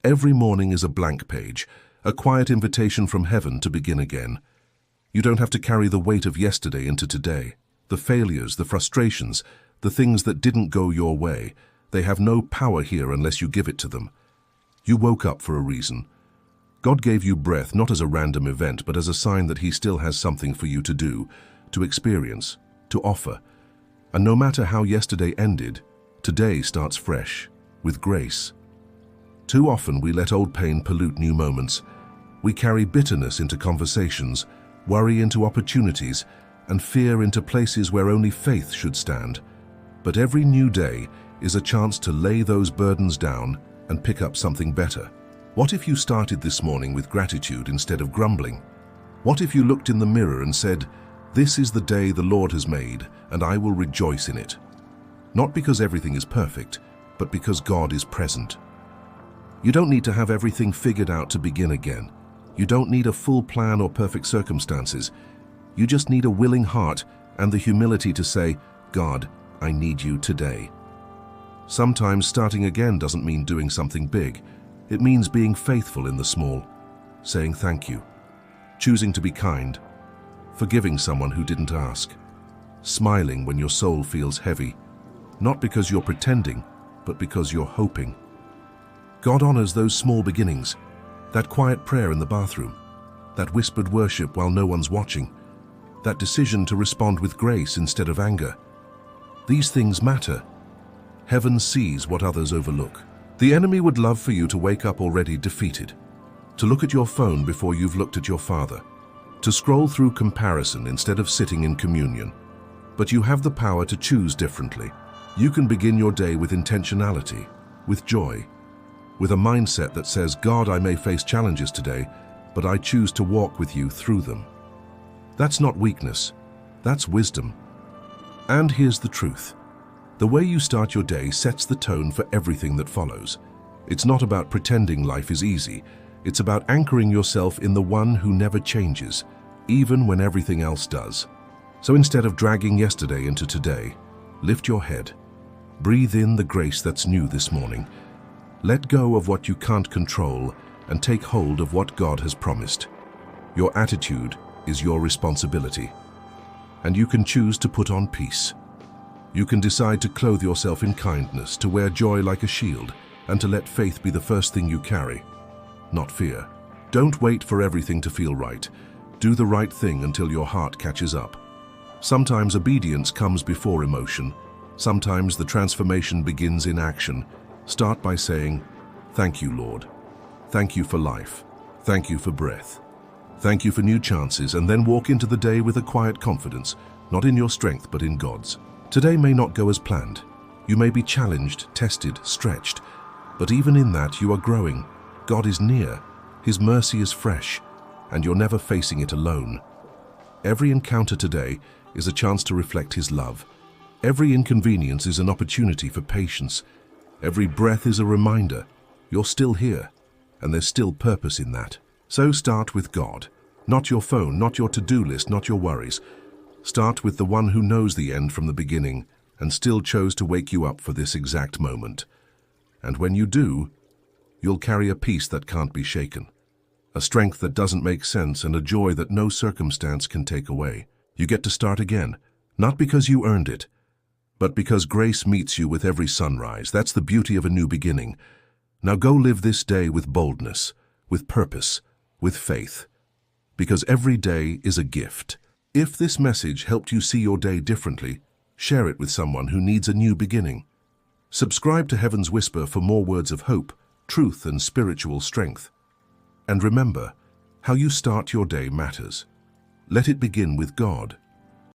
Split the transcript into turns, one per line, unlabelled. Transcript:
Every morning is a blank page, a quiet invitation from heaven to begin again. You don't have to carry the weight of yesterday into today. The failures, the frustrations, the things that didn't go your way, they have no power here unless you give it to them. You woke up for a reason. God gave you breath not as a random event, but as a sign that He still has something for you to do, to experience, to offer. And no matter how yesterday ended, today starts fresh, with grace. Too often we let old pain pollute new moments. We carry bitterness into conversations, worry into opportunities, and fear into places where only faith should stand. But every new day is a chance to lay those burdens down and pick up something better. What if you started this morning with gratitude instead of grumbling? What if you looked in the mirror and said, "This is the day the Lord has made, and I will rejoice in it"? Not because everything is perfect, but because God is present. You don't need to have everything figured out to begin again. You don't need a full plan or perfect circumstances. You just need a willing heart and the humility to say, "God, I need you today." Sometimes starting again doesn't mean doing something big. It means being faithful in the small, saying thank you, choosing to be kind, forgiving someone who didn't ask, smiling when your soul feels heavy, not because you're pretending, but because you're hoping. God honors those small beginnings, that quiet prayer in the bathroom, that whispered worship while no one's watching, that decision to respond with grace instead of anger. These things matter. Heaven sees what others overlook. The enemy would love for you to wake up already defeated, to look at your phone before you've looked at your Father, to scroll through comparison instead of sitting in communion. But you have the power to choose differently. You can begin your day with intentionality, with joy, with a mindset that says, "God, I may face challenges today, but I choose to walk with you through them." That's not weakness, that's wisdom. And here's the truth. The way you start your day sets the tone for everything that follows. It's not about pretending life is easy. It's about anchoring yourself in the one who never changes, even when everything else does. So instead of dragging yesterday into today, lift your head. Breathe in the grace that's new this morning. Let go of what you can't control and take hold of what God has promised. Your attitude is your responsibility. And you can choose to put on peace. You can decide to clothe yourself in kindness, to wear joy like a shield, and to let faith be the first thing you carry, not fear. Don't wait for everything to feel right. Do the right thing until your heart catches up. Sometimes obedience comes before emotion. Sometimes the transformation begins in action. Start by saying, "Thank you, Lord. Thank you for life. Thank you for breath. Thank you for new chances," and then walk into the day with a quiet confidence, not in your strength, but in God's. Today may not go as planned. You may be challenged, tested, stretched, but even in that you are growing. God is near, His mercy is fresh, and you're never facing it alone. Every encounter today is a chance to reflect His love. Every inconvenience is an opportunity for patience. Every breath is a reminder you're still here, and there's still purpose in that. So start with God, not your phone, not your to-do list, not your worries. Start with the one who knows the end from the beginning and still chose to wake you up for this exact moment. And when you do, you'll carry a peace that can't be shaken, a strength that doesn't make sense, and a joy that no circumstance can take away. You get to start again, not because you earned it, but because grace meets you with every sunrise. That's the beauty of a new beginning. Now go live this day with boldness, with purpose, with faith, because every day is a gift. If this message helped you see your day differently, share it with someone who needs a new beginning. Subscribe to Heaven's Whisper for more words of hope, truth, and spiritual strength. And remember, how you start your day matters. Let it begin with God.